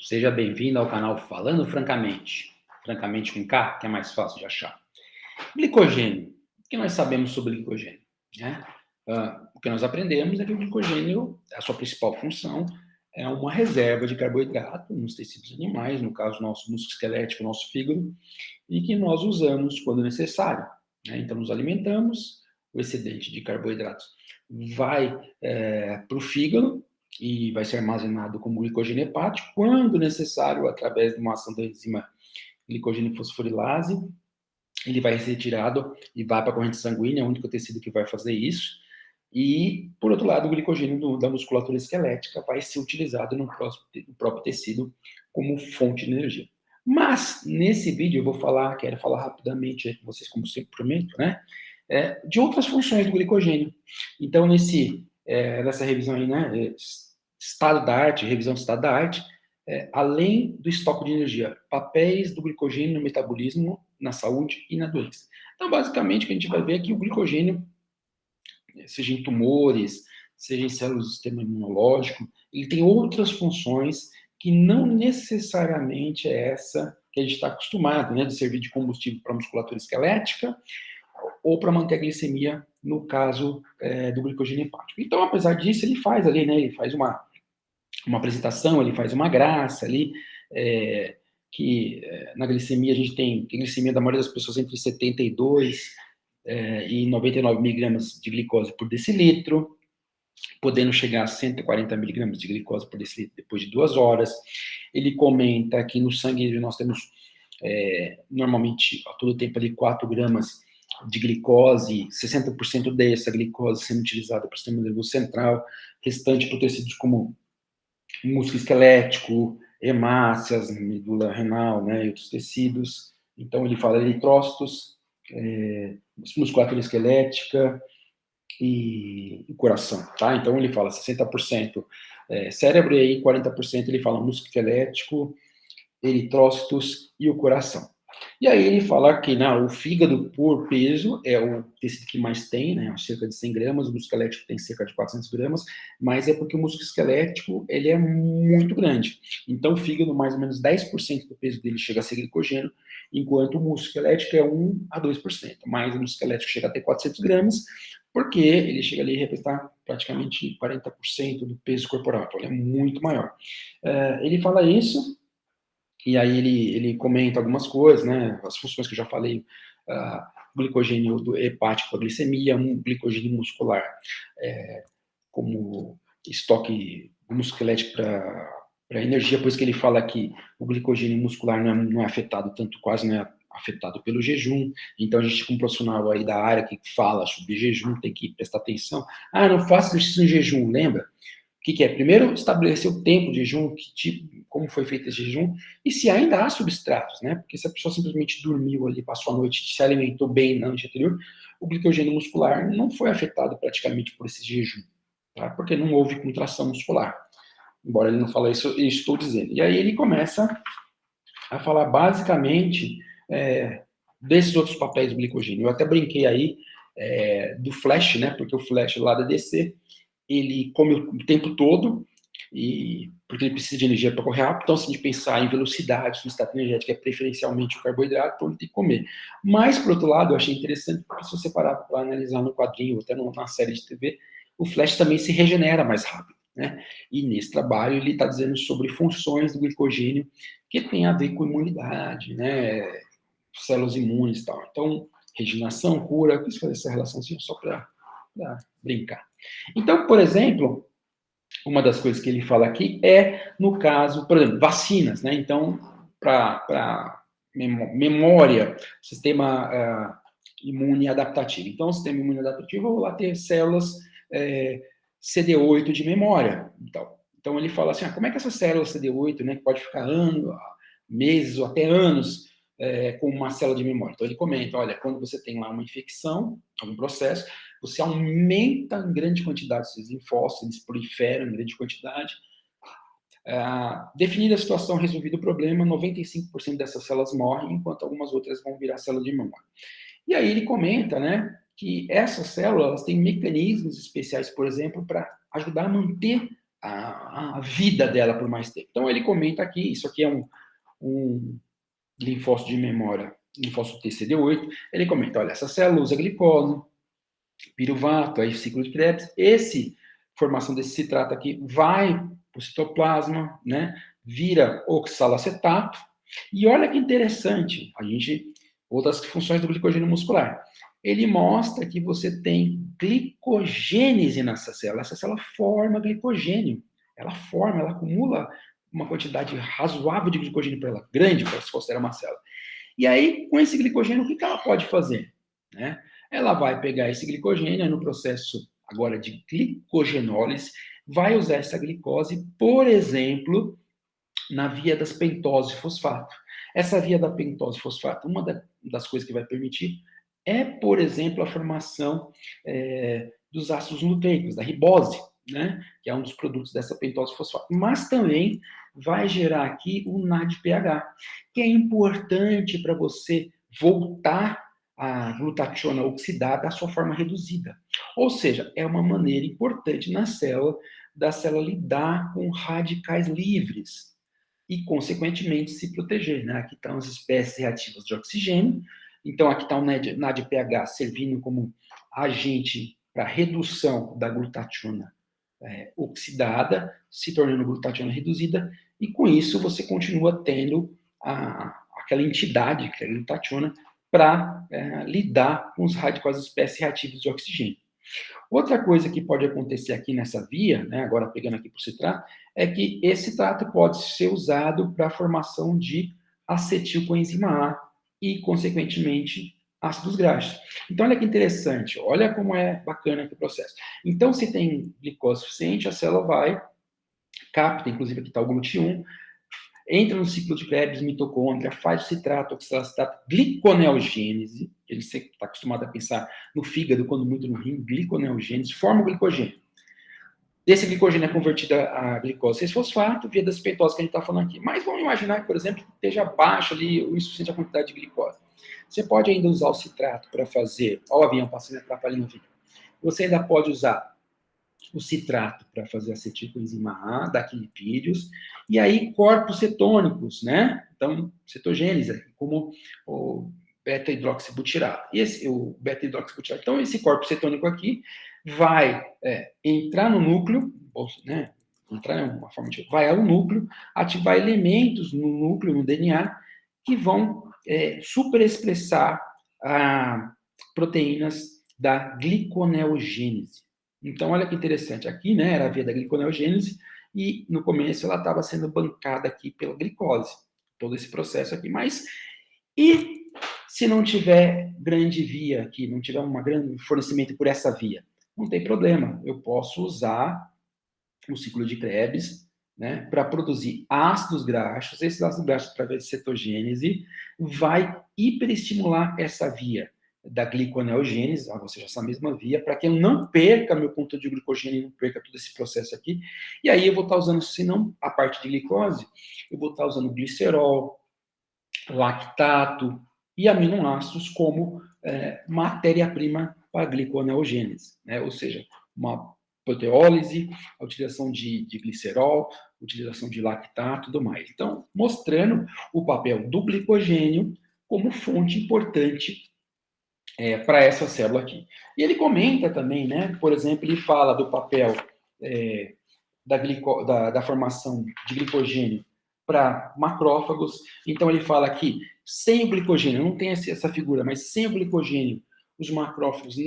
Seja bem-vindo ao canal Falando Francamente. Francamente com K, que é mais fácil de achar. Glicogênio. O que nós sabemos sobre glicogênio? Né? O que nós aprendemos é que o glicogênio, a sua principal função, é uma reserva de carboidrato nos tecidos animais, no caso, nosso músculo esquelético, nosso fígado, e que nós usamos quando necessário. Né? Então, nos alimentamos, o excedente de carboidratos vai para o fígado, e vai ser armazenado como glicogênio hepático, quando necessário, através de uma ação da enzima glicogênio fosforilase, ele vai ser retirado e vai para a corrente sanguínea, é o único tecido que vai fazer isso. E, por outro lado, o glicogênio da musculatura esquelética vai ser utilizado no próprio tecido como fonte de energia. Mas, nesse vídeo, eu quero falar rapidamente com vocês, como sempre prometo, né? De outras funções do glicogênio. Então, nessa revisão aí, né? Estado da arte, revisão do estado da arte, além do estoque de energia, papéis do glicogênio no metabolismo, na saúde e na doença. Então, basicamente, o que a gente vai ver é que o glicogênio, seja em tumores, seja em células do sistema imunológico, ele tem outras funções que não necessariamente é essa que a gente está acostumado, né, de servir de combustível para a musculatura esquelética ou para manter a glicemia, no caso do glicogênio hepático. Então, apesar disso, ele faz ali, né, ele faz uma apresentação, ele faz uma graça ali, que na glicemia a gente tem a glicemia da maioria das pessoas entre 72 e 99 miligramas de glicose por decilitro, podendo chegar a 140 miligramas de glicose por decilitro depois de 2 horas. Ele comenta que no sangue nós temos normalmente a todo tempo ali 4 gramas de glicose, 60% dessa glicose sendo utilizada para o sistema nervoso central, restante para tecidos como músculo esquelético, hemácias, medula renal, né, e outros tecidos. Então, ele fala eritrócitos, musculatura esquelética e coração, tá? Então, ele fala 60% cérebro, e aí 40% ele fala músculo esquelético, eritrócitos e o coração. E aí ele fala que o fígado, por peso, é o tecido que mais tem, né, cerca de 100 gramas, o músculo esquelético tem cerca de 400 gramas, mas é porque o músculo esquelético, ele é muito grande. Então, o fígado, mais ou menos 10% do peso dele chega a ser glicogênio, enquanto o músculo esquelético é 1 a 2%. Mas o músculo esquelético chega a ter 400 gramas, porque ele chega ali a representar praticamente 40% do peso corporal, então ele é muito maior. Ele fala isso, e aí ele comenta algumas coisas, né, as funções que eu já falei, glicogênio hepático para glicemia, glicogênio muscular como estoque musculoesquelético para energia, por isso que ele fala que o glicogênio muscular não é afetado tanto, quase não é afetado pelo jejum. Então a gente, como profissional aí da área que fala sobre jejum, tem que prestar atenção. Não faça exercício em jejum, lembra? O que é? Primeiro, estabelecer o tempo de jejum, como foi feito esse jejum, e se ainda há substratos, né? Porque se a pessoa simplesmente dormiu ali, passou a noite, se alimentou bem na noite anterior, o glicogênio muscular não foi afetado praticamente por esse jejum, tá? Porque não houve contração muscular. Embora ele não fale isso, eu estou dizendo. E aí ele começa a falar basicamente desses outros papéis do glicogênio. Eu até brinquei aí do flash, né? Porque o flash lá da DC, ele come o tempo todo, porque ele precisa de energia para correr rápido. Então, se a gente pensar em velocidade, substrato energético é preferencialmente o carboidrato, então ele tem que comer. Mas, por outro lado, eu achei interessante, porque se você parar para analisar no quadrinho, ou até na série de TV, o flash também se regenera mais rápido, né? E nesse trabalho ele está dizendo sobre funções do glicogênio que tem a ver com imunidade, né? Células imunes e tal. Então, regeneração, cura, eu quis fazer essa relaçãozinha só para brincar. Então, por exemplo, uma das coisas que ele fala aqui no caso, por exemplo, vacinas, né? Então, para memória, sistema imune adaptativo. Então, o sistema imune adaptativo, eu vou lá ter células CD8 de memória. Então ele fala assim, como é que essa célula CD8, né, que pode ficar anos, meses ou até anos com uma célula de memória. Então ele comenta, olha, quando você tem lá uma infecção, algum processo, você aumenta em grande quantidade esses linfócitos, eles proliferam em grande quantidade. Definida a situação, resolvido o problema, 95% dessas células morrem, enquanto algumas outras vão virar célula de memória. E aí ele comenta, né, que essas células têm mecanismos especiais, por exemplo, para ajudar a manter a vida dela por mais tempo. Então, ele comenta aqui, isso aqui é um linfócito de memória, linfócito TCD8, ele comenta, olha, essa célula usa glicose, piruvato, aí ciclo de Krebs, formação desse citrato aqui vai para o citoplasma, né, vira oxalacetato, e olha que interessante, outras funções do glicogênio muscular. Ele mostra que você tem glicogênese nessa célula. Essa célula forma glicogênio. Ela acumula uma quantidade razoável de glicogênio para ela, grande para se considerar uma célula. E aí, com esse glicogênio, o que ela pode fazer? Né? Ela vai pegar esse glicogênio no processo agora de glicogenólise, vai usar essa glicose, por exemplo, na via das pentose fosfato. Essa via da pentose fosfato, uma das coisas que vai permitir é, por exemplo, a formação dos ácidos nucleicos, da ribose, né? Que é um dos produtos dessa pentose fosfato. Mas também vai gerar aqui o NADPH, que é importante para você voltar a glutationa oxidada à sua forma reduzida. Ou seja, é uma maneira importante da célula lidar com radicais livres e, consequentemente, se proteger. Né? Aqui estão as espécies reativas de oxigênio. Então, aqui está o NADPH servindo como agente para redução da glutationa oxidada, se tornando glutationa reduzida, e com isso você continua tendo aquela entidade, que é a glutationa, para lidar com com as espécies reativas de oxigênio. Outra coisa que pode acontecer aqui nessa via, né, agora pegando aqui para o citrato, é que esse citrato pode ser usado para a formação de acetilcoenzima A e, consequentemente, ácidos graxos. Então, olha que interessante, olha como é bacana aqui o processo. Então, se tem glicose suficiente, a célula capta, inclusive aqui está o GLUT1, entra no ciclo de Krebs, mitocôndria, faz o citrato, oxalacetato, gliconeogênese, ele está acostumado a pensar no fígado, quando muito no rim, gliconeogênese, forma o glicogênio. Esse glicogênio é convertido a glicose 6-fosfato, via das pentoses que a gente está falando aqui. Mas vamos imaginar que, por exemplo, esteja baixo ali o insuficiente a quantidade de glicose. Você pode ainda usar o citrato para fazer, ó, o avião passando atrapalhando o vídeo. Você ainda pode usar o citrato para fazer acetilcoenzima A, daquilipídios, e aí corpos cetônicos, né? Então, cetogênese, como o beta-hidroxibutirato. O beta-hidroxibutirato. Então, esse corpo cetônico aqui vai entrar no núcleo, né? Entrar em uma forma de... Vai ao núcleo, ativar elementos no núcleo, no DNA, que vão superexpressar proteínas da gliconeogênese. Então, olha que interessante. Aqui, né, era a via da gliconeogênese e, no começo, ela estava sendo bancada aqui pela glicose. Todo esse processo aqui. Mas, e se não tiver grande via aqui, não tiver um grande fornecimento por essa via? Não tem problema. Eu posso usar o ciclo de Krebs, né, para produzir ácidos graxos. Esses ácidos graxos, através de cetogênese, vai hiperestimular essa via da gliconeogênese, ou seja, essa mesma via, para que eu não perca meu conteúdo de glicogênio e não perca todo esse processo aqui. E aí eu vou estar usando, se não a parte de glicose, eu vou estar usando glicerol, lactato e aminoácidos como matéria-prima para a gliconeogênese, né? Ou seja, uma proteólise, a utilização de glicerol, utilização de lactato e tudo mais. Então, mostrando o papel do glicogênio como fonte importante para essa célula aqui. E ele comenta também, né? Por exemplo, ele fala do papel da formação de glicogênio para macrófagos. Então, ele fala que sem o glicogênio, não tem essa figura, mas sem o glicogênio, os macrófagos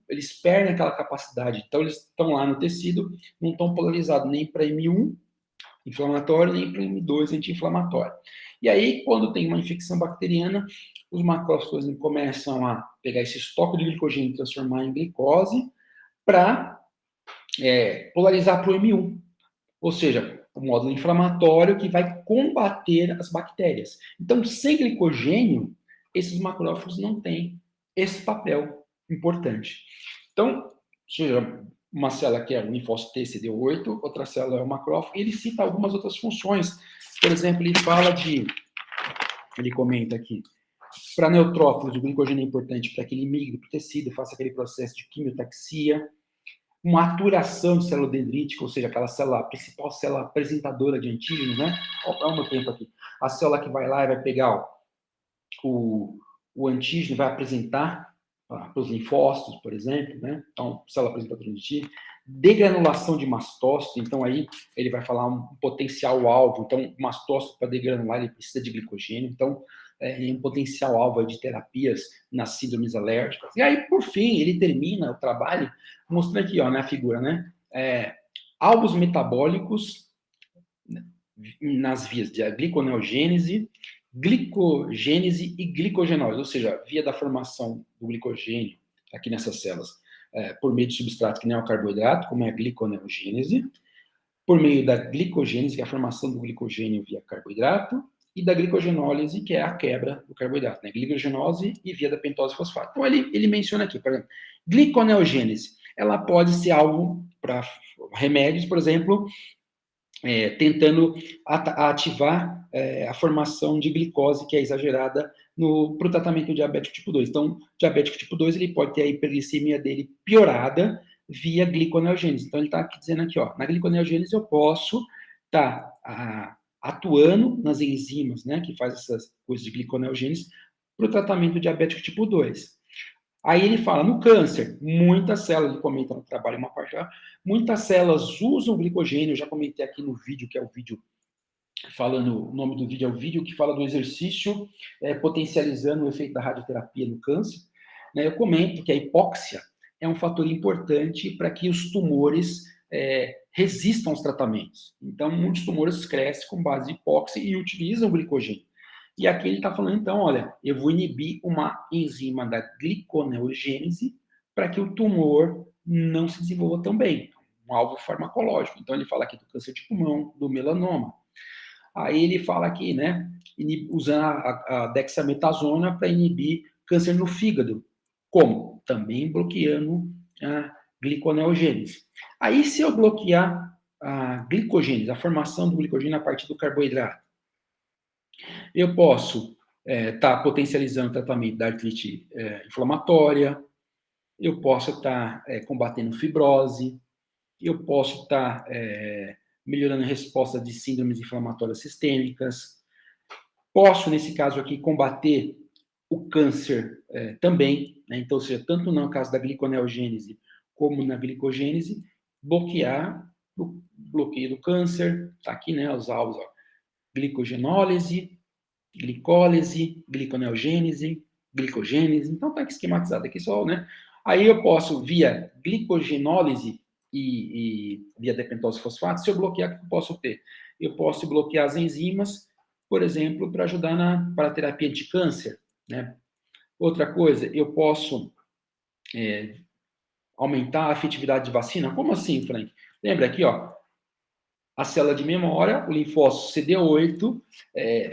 eles perdem aquela capacidade. Então, eles estão lá no tecido, não estão polarizados nem para M1, inflamatório, nem para M2, anti-inflamatório. E aí, quando tem uma infecção bacteriana, os macrófagos começam a pegar esse estoque de glicogênio e transformar em glicose para polarizar para o M1. Ou seja, o módulo inflamatório que vai combater as bactérias. Então, sem glicogênio, esses macrófagos não têm esse papel importante. Então, seja uma célula que é o linfócito TCD8, outra célula é o macrófago, e ele cita algumas outras funções. Por exemplo, ele comenta aqui, para neutrófilos, o glicogênio é importante para que ele migre para o tecido, faça aquele processo de quimiotaxia. uma aturação de célula dendrítica, ou seja, aquela célula, a principal célula apresentadora de antígenos, né? Olha o meu tempo aqui. A célula que vai lá e vai pegar o antígeno, vai apresentar para os linfócitos, por exemplo, né? Então, célula apresentadora de antígeno. Degranulação de mastócitos, então aí ele vai falar um potencial alvo. Então, o mastócito, para degranular, ele precisa de glicogênio. Então, é um potencial alvo de terapias nas síndromes alérgicas. E aí, por fim, ele termina o trabalho mostrando aqui, ó, na figura, né? Alvos metabólicos nas vias de gliconeogênese, glicogênese e glicogenólise, ou seja, via da formação do glicogênio aqui nessas células, por meio de substrato que não é o carboidrato, como é a gliconeogênese, por meio da glicogênese, que é a formação do glicogênio via carboidrato, e da glicogenólise, que é a quebra do carboidrato, né? Glicogenose e via da pentose fosfato. Então, ele menciona aqui, por exemplo, gliconeogênese, ela pode ser algo para remédios, por exemplo, tentando ativar a formação de glicose, que é exagerada para o tratamento diabético tipo 2. Então, diabético tipo 2, ele pode ter a hiperglicemia dele piorada via gliconeogênese. Então, ele está dizendo aqui, ó, na gliconeogênese eu posso estar atuando nas enzimas, né, que faz essas coisas de gliconeogênese, para o tratamento diabético tipo 2. Aí ele fala, no câncer, muitas células, ele comenta no trabalho, uma parte lá, muitas células usam glicogênio, eu já comentei aqui no vídeo, que é o vídeo falando, o nome do vídeo é o vídeo que fala do exercício potencializando o efeito da radioterapia no câncer. Né, eu comento que a hipóxia é um fator importante para que os tumores resistam aos tratamentos. Então, muitos tumores crescem com base em hipóxia e utilizam o glicogênio. E aqui ele está falando, então, olha, eu vou inibir uma enzima da gliconeogênese para que o tumor não se desenvolva tão bem. Um alvo farmacológico. Então, ele fala aqui do câncer de pulmão, do melanoma. Aí ele fala aqui, né, usando a dexametasona para inibir câncer no fígado. Como? Também bloqueando a gliconeogênese. Aí, se eu bloquear a glicogênese, a formação do glicogênio a partir do carboidrato, eu posso estar potencializando o tratamento da artrite inflamatória, eu posso estar combatendo fibrose, eu posso estar melhorando a resposta de síndromes inflamatórias sistêmicas, posso, nesse caso aqui, combater o câncer também, né? Então, ou seja, tanto no caso da gliconeogênese como na glicogênese, bloquear o bloqueio do câncer, tá aqui, né, os alvos, ó, glicogenólise, glicólise, gliconeogênese, glicogênese, então tá aqui esquematizado aqui só, né? Aí eu posso, via glicogenólise e via depentose fosfato, se eu bloquear, o que eu posso ter? Eu posso bloquear as enzimas, por exemplo, para ajudar para a terapia anticâncer, né? Outra coisa, eu posso aumentar a efetividade de vacina. Como assim, Frank? Lembra aqui, ó, a célula de memória, o linfócito CD8,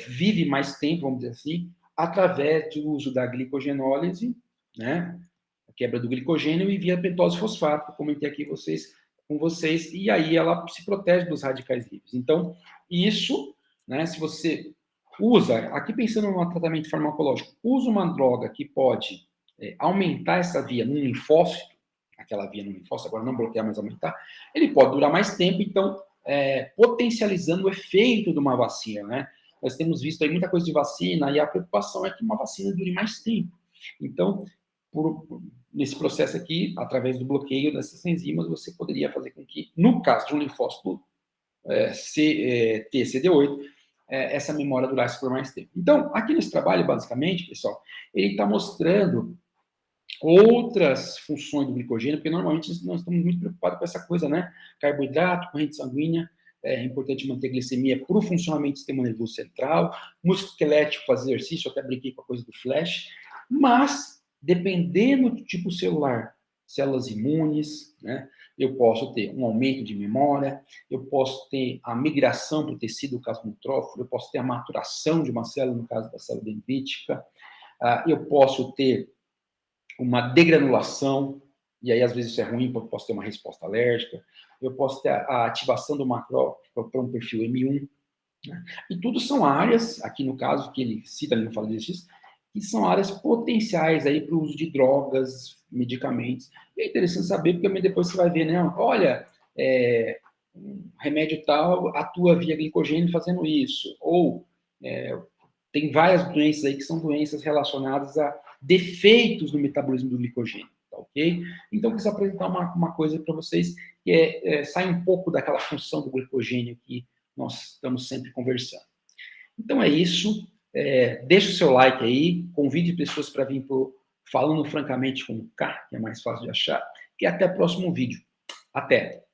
vive mais tempo, vamos dizer assim, através do uso da glicogenólise, né? A quebra do glicogênio e via pentose fosfato, que eu comentei aqui com vocês, e aí ela se protege dos radicais livres. Então, isso, né, se você usa, aqui pensando no tratamento farmacológico, usa uma droga que pode aumentar essa via no linfócito, aquela via no linfócito, agora não bloquear, mas aumentar, ele pode durar mais tempo, então, potencializando o efeito de uma vacina, né? Nós temos visto aí muita coisa de vacina, e a preocupação é que uma vacina dure mais tempo. Então, nesse processo aqui, através do bloqueio dessas enzimas, você poderia fazer com que, no caso de um linfócito TCD8, essa memória durasse por mais tempo. Então, aqui nesse trabalho, basicamente, pessoal, ele está mostrando outras funções do glicogênio, porque normalmente nós estamos muito preocupados com essa coisa, né? Carboidrato, corrente sanguínea, é importante manter a glicemia para o funcionamento do sistema nervoso central, músculo esquelético, fazer exercício, até brinquei com a coisa do flash, mas, dependendo do tipo celular, células imunes, né? Eu posso ter um aumento de memória, eu posso ter a migração para o tecido, no caso do neutrófilo, eu posso ter a maturação de uma célula, no caso da célula dendrítica, eu posso ter uma degranulação, e aí às vezes isso é ruim, porque eu posso ter uma resposta alérgica, eu posso ter a ativação do macrófago para um perfil M1, né? E tudo são áreas, aqui no caso, que ele cita ali no Fala de Exercício, que são áreas potenciais aí para o uso de drogas, medicamentos. E é interessante saber, porque também depois você vai ver, né? Olha, um remédio tal atua via glicogênio fazendo isso. Ou tem várias doenças aí que são doenças relacionadas a defeitos no metabolismo do glicogênio, tá ok? Então, eu quis apresentar uma coisa para vocês que sai um pouco daquela função do glicogênio que nós estamos sempre conversando. Então é isso. Deixa o seu like aí, convide pessoas para vir para Falando Francamente com o K, que é mais fácil de achar, e até o próximo vídeo. Até!